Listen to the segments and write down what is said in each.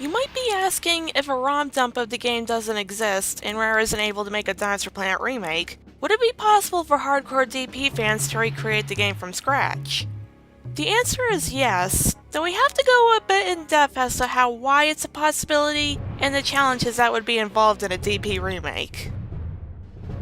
You might be asking, if a ROM dump of the game doesn't exist and Rare isn't able to make a Dinosaur Planet remake, would it be possible for hardcore DP fans to recreate the game from scratch? The answer is yes, though we have to go a bit in depth as to why it's a possibility and the challenges that would be involved in a DP remake.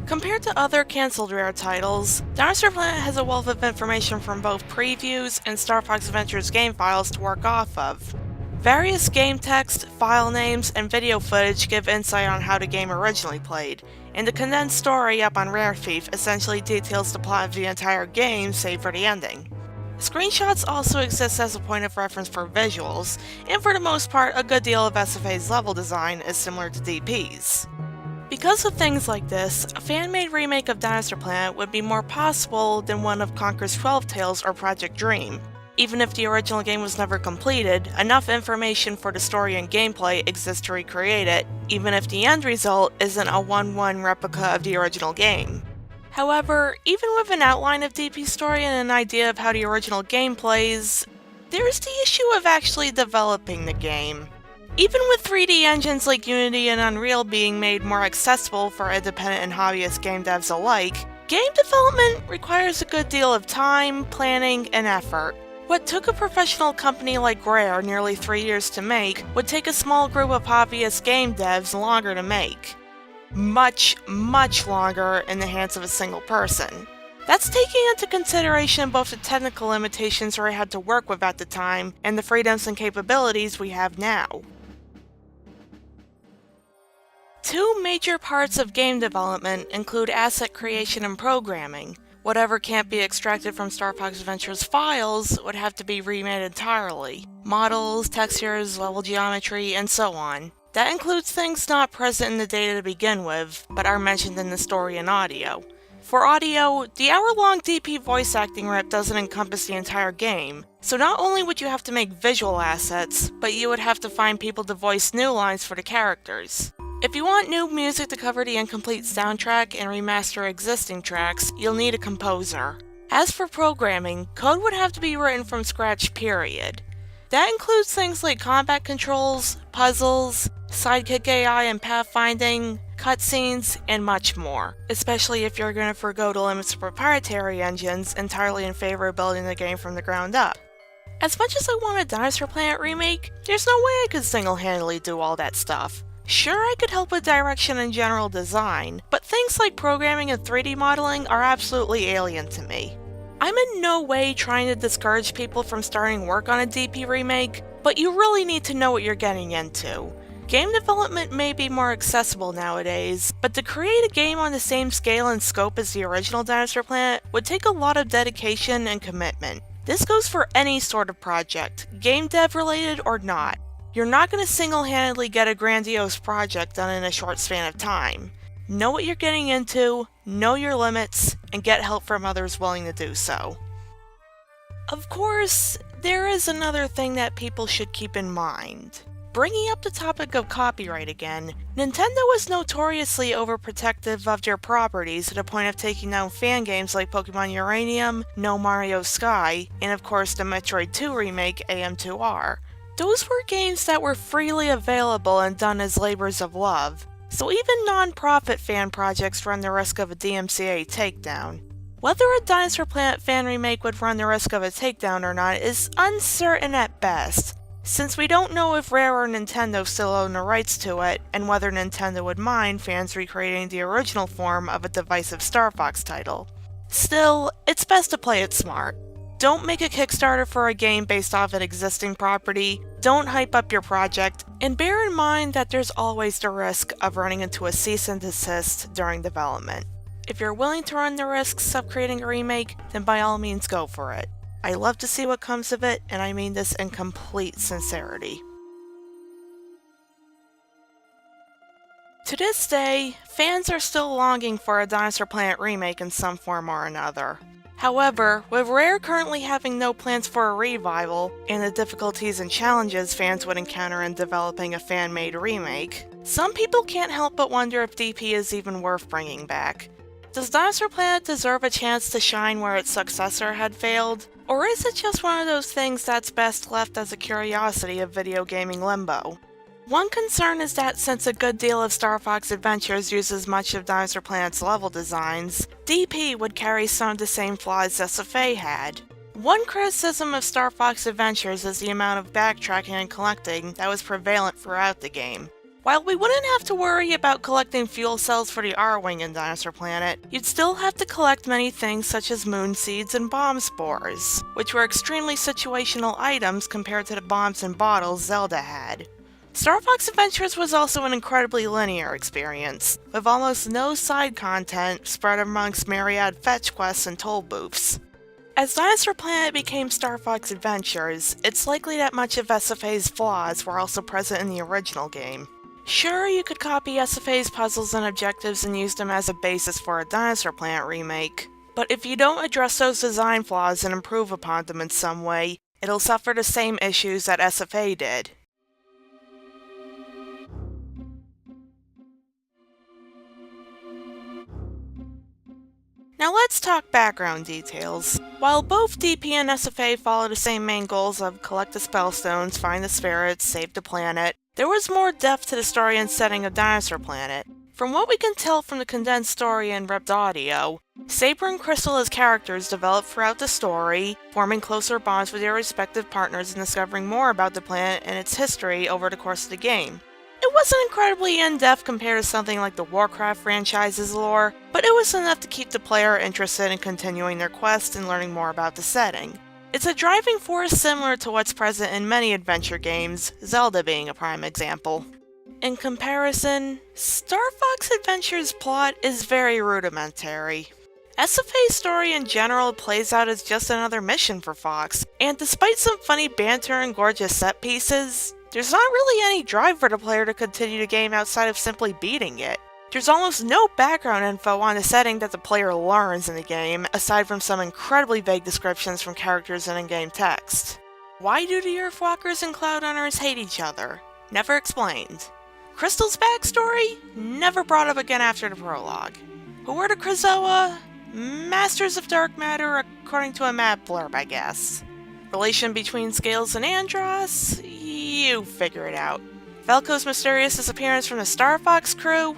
Compared to other cancelled Rare titles, Dinosaur Planet has a wealth of information from both previews and Starfox Adventures game files to work off of. Various game text, file names, and video footage give insight on how the game originally played, and the condensed story up on Rare Thief essentially details the plot of the entire game save for the ending. Screenshots also exist as a point of reference for visuals, and for the most part a good deal of SFA's level design is similar to DP's. Because of things like this, a fan-made remake of Dinosaur Planet would be more possible than one of Conker's 12 Tales or Project Dream. Even if the original game was never completed, enough information for the story and gameplay exists to recreate it, even if the end result isn't a 1-1 replica of the original game. However, even with an outline of DP's story and an idea of how the original game plays, there's the issue of actually developing the game. Even with 3D engines like Unity and Unreal being made more accessible for independent and hobbyist game devs alike, game development requires a good deal of time, planning, and effort. What took a professional company like Rare nearly 3 years to make would take a small group of hobbyist game devs longer to make. Much, much longer in the hands of a single person. That's taking into consideration both the technical limitations Rare had to work with at the time and the freedoms and capabilities we have now. Two major parts of game development include asset creation and programming. Whatever can't be extracted from Starfox Adventures files would have to be remade entirely. Models, textures, level geometry, and so on. That includes things not present in the data to begin with, but are mentioned in the story and audio. For audio, the hour-long DP voice acting rip doesn't encompass the entire game, so not only would you have to make visual assets, but you would have to find people to voice new lines for the characters. If you want new music to cover the incomplete soundtrack and remaster existing tracks, you'll need a composer. As for programming, code would have to be written from scratch, period. That includes things like combat controls, puzzles, sidekick AI and pathfinding, cutscenes, and much more, especially if you're going to forgo the limits of proprietary engines entirely in favor of building the game from the ground up. As much as I want a Dinosaur Planet remake, there's no way I could single-handedly do all that stuff. Sure, I could help with direction and general design, but things like programming and 3D modeling are absolutely alien to me. I'm in no way trying to discourage people from starting work on a DP remake, but you really need to know what you're getting into. Game development may be more accessible nowadays, but to create a game on the same scale and scope as the original Dinosaur Planet would take a lot of dedication and commitment. This goes for any sort of project, game dev related or not. You're not going to single-handedly get a grandiose project done in a short span of time. Know what you're getting into, know your limits, and get help from others willing to do so. Of course, there is another thing that people should keep in mind. Bringing up the topic of copyright again, Nintendo is notoriously overprotective of their properties to the point of taking down fan games like Pokemon Uranium, No Mario Sky, and of course the Metroid 2 remake AM2R. Those were games that were freely available and done as labors of love, so even non-profit fan projects run the risk of a DMCA takedown. Whether a Dinosaur Planet fan remake would run the risk of a takedown or not is uncertain at best, since we don't know if Rare or Nintendo still own the rights to it, and whether Nintendo would mind fans recreating the original form of a divisive Star Fox title. Still, it's best to play it smart. Don't make a Kickstarter for a game based off an existing property, don't hype up your project, and bear in mind that there's always the risk of running into a cease and desist during development. If you're willing to run the risks of creating a remake, then by all means go for it. I love to see what comes of it, and I mean this in complete sincerity. To this day, fans are still longing for a Dinosaur Planet remake in some form or another. However, with Rare currently having no plans for a revival, and the difficulties and challenges fans would encounter in developing a fan-made remake, some people can't help but wonder if DP is even worth bringing back. Does Dinosaur Planet deserve a chance to shine where its successor had failed? Or is it just one of those things that's best left as a curiosity of video gaming limbo? One concern is that since a good deal of Starfox Adventures uses much of Dinosaur Planet's level designs, DP would carry some of the same flaws SFA had. One criticism of Starfox Adventures is the amount of backtracking and collecting that was prevalent throughout the game. While we wouldn't have to worry about collecting fuel cells for the R-Wing in Dinosaur Planet, you'd still have to collect many things such as moon seeds and bomb spores, which were extremely situational items compared to the bombs and bottles Zelda had. Starfox Adventures was also an incredibly linear experience, with almost no side content spread amongst myriad fetch quests and toll booths. As Dinosaur Planet became Starfox Adventures, it's likely that much of SFA's flaws were also present in the original game. Sure, you could copy SFA's puzzles and objectives and use them as a basis for a Dinosaur Planet remake, but if you don't address those design flaws and improve upon them in some way, it'll suffer the same issues that SFA did. Now let's talk background details. While both DP and SFA follow the same main goals of collect the spellstones, find the spirits, save the planet, there was more depth to the story and setting of Dinosaur Planet. From what we can tell from the condensed story and ripped audio, Saber and Crystal as characters develop throughout the story, forming closer bonds with their respective partners and discovering more about the planet and its history over the course of the game. It wasn't incredibly in-depth compared to something like the Warcraft franchise's lore, but it was enough to keep the player interested in continuing their quest and learning more about the setting. It's a driving force similar to what's present in many adventure games, Zelda being a prime example. In comparison, Starfox Adventures' plot is very rudimentary. SFA's story in general plays out as just another mission for Fox, and despite some funny banter and gorgeous set pieces, there's not really any drive for the player to continue the game outside of simply beating it. There's almost no background info on the setting that the player learns in the game, aside from some incredibly vague descriptions from characters and in-game text. Why do the Earthwalkers and Cloudrunners hate each other? Never explained. Crystal's backstory? Never brought up again after the prologue. Who are the Krazoa? Masters of Dark Matter according to a map blurb, I guess. Relation between Scales and Andros? You figure it out. Velko's mysterious disappearance from the Starfox crew?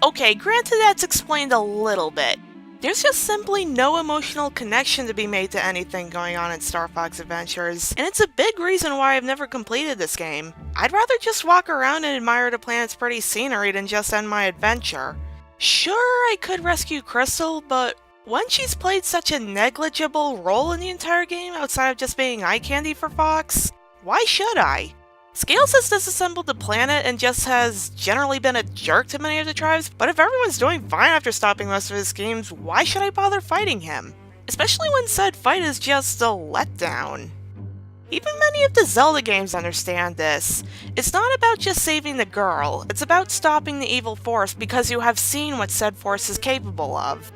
Okay, granted that's explained a little bit. There's just simply no emotional connection to be made to anything going on in Starfox Adventures, and it's a big reason why I've never completed this game. I'd rather just walk around and admire the planet's pretty scenery than just end my adventure. Sure, I could rescue Crystal, but when she's played such a negligible role in the entire game outside of just being eye candy for Fox, why should I? Scales has disassembled the planet and just has generally been a jerk to many of the tribes, but if everyone's doing fine after stopping most of his schemes, why should I bother fighting him? Especially when said fight is just a letdown. Even many of the Zelda games understand this. It's not about just saving the girl, it's about stopping the evil force because you have seen what said force is capable of.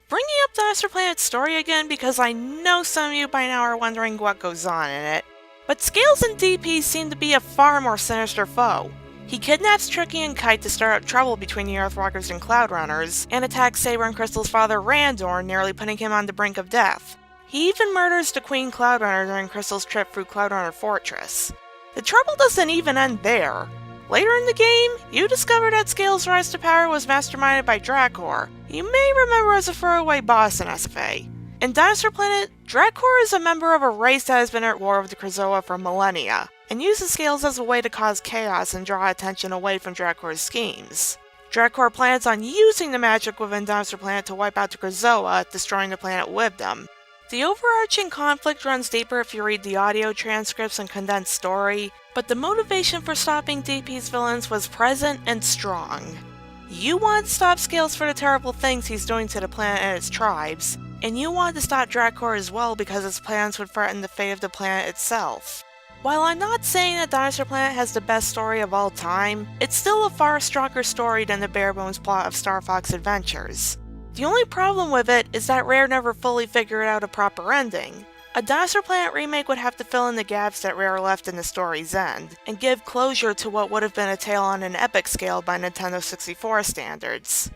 Bringing up Dinosaur Planet's story again because I know some of you by now are wondering what goes on in it. But Scales and DP seem to be a far more sinister foe. He kidnaps Tricky and Kite to stir up trouble between the Earthwalkers and Cloudrunners, and attacks Saber and Crystal's father Randor, nearly putting him on the brink of death. He even murders the Queen Cloudrunner during Crystal's trip through Cloudrunner Fortress. The trouble doesn't even end there. Later in the game, you discover that Scales' rise to power was masterminded by Dracor. You may remember as a throwaway boss in SFA. In Dinosaur Planet, Dracor is a member of a race that has been at war with the Krazoa for millennia, and uses Scales as a way to cause chaos and draw attention away from Dracor's schemes. Dracor plans on using the magic within Dinosaur Planet to wipe out the Krazoa, destroying the planet with them. The overarching conflict runs deeper if you read the audio transcripts and condensed story, but the motivation for stopping DP's villains was present and strong. You want to stop Scales for the terrible things he's doing to the planet and its tribes, and you want to stop Dracor as well because his plans would threaten the fate of the planet itself. While I'm not saying that Dinosaur Planet has the best story of all time, it's still a far stronger story than the bare-bones plot of Starfox Adventures. The only problem with it is that Rare never fully figured out a proper ending. A Dinosaur Planet remake would have to fill in the gaps that Rare left in the story's end, and give closure to what would have been a tale on an epic scale by Nintendo 64 standards.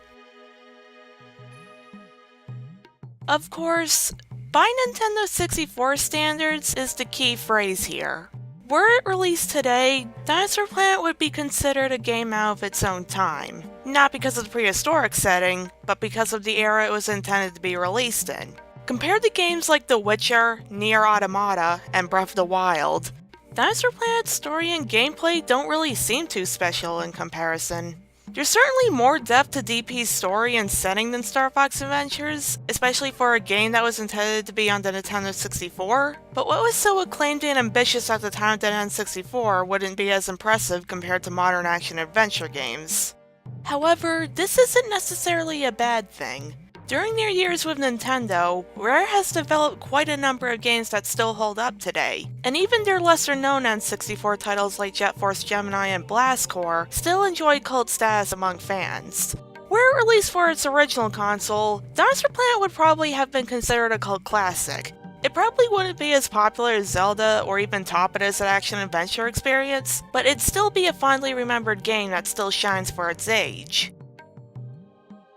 Of course, by Nintendo 64 standards is the key phrase here. Were it released today, Dinosaur Planet would be considered a game out of its own time. Not because of the prehistoric setting, but because of the era it was intended to be released in. Compared to games like The Witcher, Nier Automata, and Breath of the Wild, Dinosaur Planet's story and gameplay don't really seem too special in comparison. There's certainly more depth to DP's story and setting than Starfox Adventures, especially for a game that was intended to be on the Nintendo 64, but what was so acclaimed and ambitious at the time of the N64 wouldn't be as impressive compared to modern action-adventure games. However, this isn't necessarily a bad thing. During their years with Nintendo, Rare has developed quite a number of games that still hold up today, and even their lesser-known N64 titles like Jet Force Gemini and Blast Corps still enjoy cult status among fans. Were it released for its original console, Dinosaur Planet would probably have been considered a cult classic. It probably wouldn't be as popular as Zelda or even top it as an action-adventure experience, but it'd still be a fondly remembered game that still shines for its age.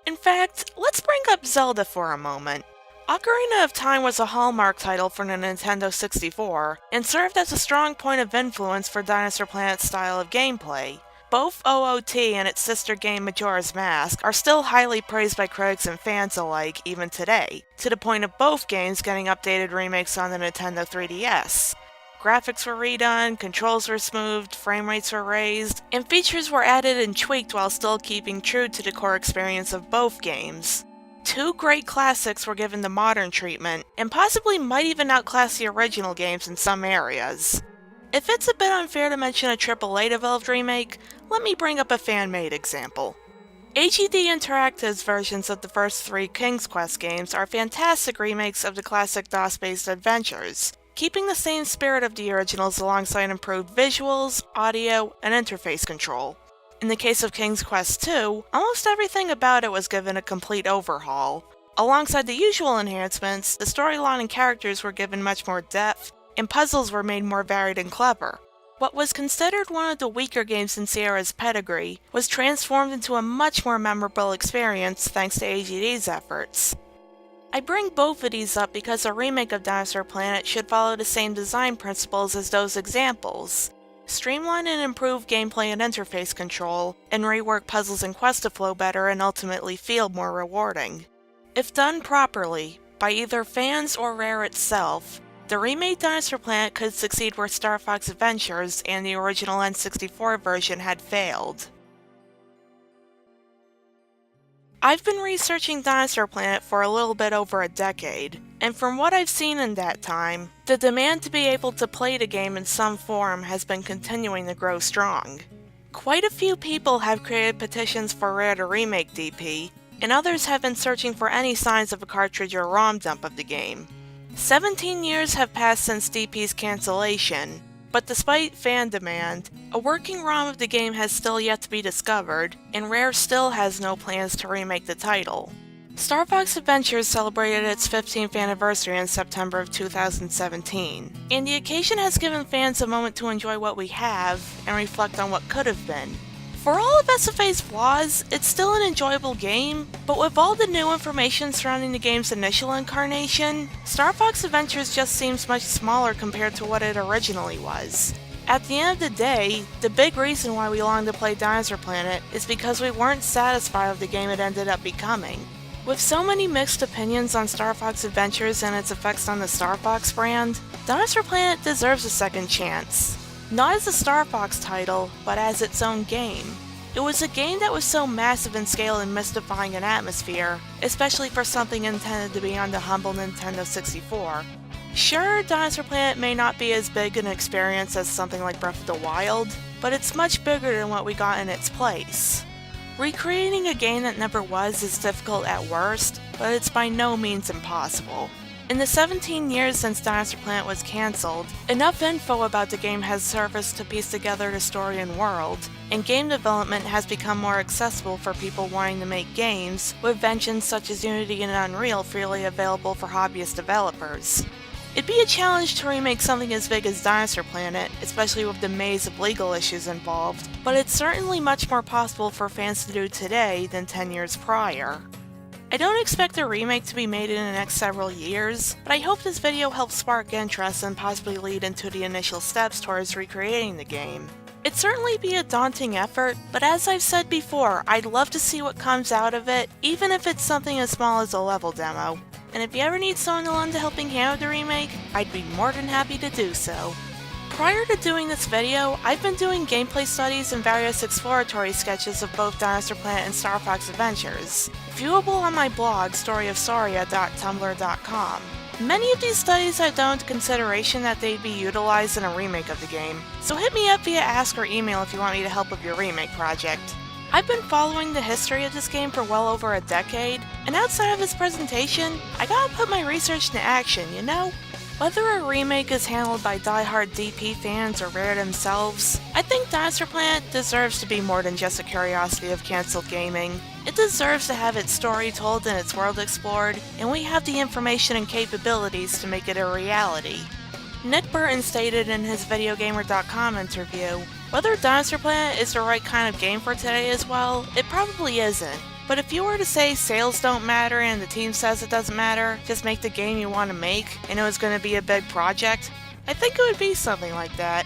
In fact, let's bring up Zelda for a moment. Ocarina of Time was a hallmark title for the Nintendo 64, and served as a strong point of influence for Dinosaur Planet's style of gameplay. Both OOT and its sister game Majora's Mask are still highly praised by critics and fans alike even today, to the point of both games getting updated remakes on the Nintendo 3DS. Graphics were redone, controls were smoothed, frame rates were raised, and features were added and tweaked while still keeping true to the core experience of both games. Two great classics were given the modern treatment, and possibly might even outclass the original games in some areas. If it's a bit unfair to mention a AAA-developed remake, let me bring up a fan-made example. AGD Interactive's versions of the first three King's Quest games are fantastic remakes of the classic DOS-based adventures, keeping the same spirit of the originals alongside improved visuals, audio, and interface control. In the case of King's Quest II, almost everything about it was given a complete overhaul. Alongside the usual enhancements, the storyline and characters were given much more depth, and puzzles were made more varied and clever. What was considered one of the weaker games in Sierra's pedigree was transformed into a much more memorable experience thanks to AGD's efforts. I bring both of these up because a remake of Dinosaur Planet should follow the same design principles as those examples. Streamline and improve gameplay and interface control, and rework puzzles and quests to flow better and ultimately feel more rewarding. If done properly, by either fans or Rare itself, the remade Dinosaur Planet could succeed where Starfox Adventures and the original N64 version had failed. I've been researching Dinosaur Planet for a little bit over a decade, and from what I've seen in that time, the demand to be able to play the game in some form has been continuing to grow strong. Quite a few people have created petitions for Rare to remake DP, and others have been searching for any signs of a cartridge or ROM dump of the game. 17 years have passed since DP's cancellation, but despite fan demand, a working ROM of the game has still yet to be discovered, and Rare still has no plans to remake the title. Starfox Adventures celebrated its 15th anniversary in September of 2017, and the occasion has given fans a moment to enjoy what we have and reflect on what could have been. For all of SFA's flaws, it's still an enjoyable game, but with all the new information surrounding the game's initial incarnation, Starfox Adventures just seems much smaller compared to what it originally was. At the end of the day, the big reason why we long to play Dinosaur Planet is because we weren't satisfied with the game it ended up becoming. With so many mixed opinions on Starfox Adventures and its effects on the Starfox brand, Dinosaur Planet deserves a second chance. Not as a Starfox title, but as its own game. It was a game that was so massive in scale and mystifying in atmosphere, especially for something intended to be on the humble Nintendo 64. Sure, Dinosaur Planet may not be as big an experience as something like Breath of the Wild, but it's much bigger than what we got in its place. Recreating a game that never was is difficult at worst, but it's by no means impossible. In the 17 years since Dinosaur Planet was cancelled, enough info about the game has surfaced to piece together the story and world, and game development has become more accessible for people wanting to make games, with engines such as Unity and Unreal freely available for hobbyist developers. It'd be a challenge to remake something as big as Dinosaur Planet, especially with the maze of legal issues involved, but it's certainly much more possible for fans to do today than 10 years prior. I don't expect a remake to be made in the next several years, but I hope this video helps spark interest and possibly lead into the initial steps towards recreating the game. It'd certainly be a daunting effort, but as I've said before, I'd love to see what comes out of it, even if it's something as small as a level demo. And if you ever need someone to lend a helping hand with the remake, I'd be more than happy to do so. Prior to doing this video, I've been doing gameplay studies and various exploratory sketches of both Dinosaur Planet and Starfox Adventures, viewable on my blog storyofsaria.tumblr.com. Many of these studies I've done with consideration that they'd be utilized in a remake of the game, so hit me up via ask or email if you want me to help with your remake project. I've been following the history of this game for well over a decade, and outside of this presentation, I gotta put my research into action, you know? Whether a remake is handled by die-hard DP fans or Rare themselves, I think Dinosaur Planet deserves to be more than just a curiosity of cancelled gaming. It deserves to have its story told and its world explored, and we have the information and capabilities to make it a reality. Nick Burton stated in his VideoGamer.com interview, whether Dinosaur Planet is the right kind of game for today as well, it probably isn't. But if you were to say sales don't matter and the team says it doesn't matter, just make the game you want to make, and it was going to be a big project, I think it would be something like that.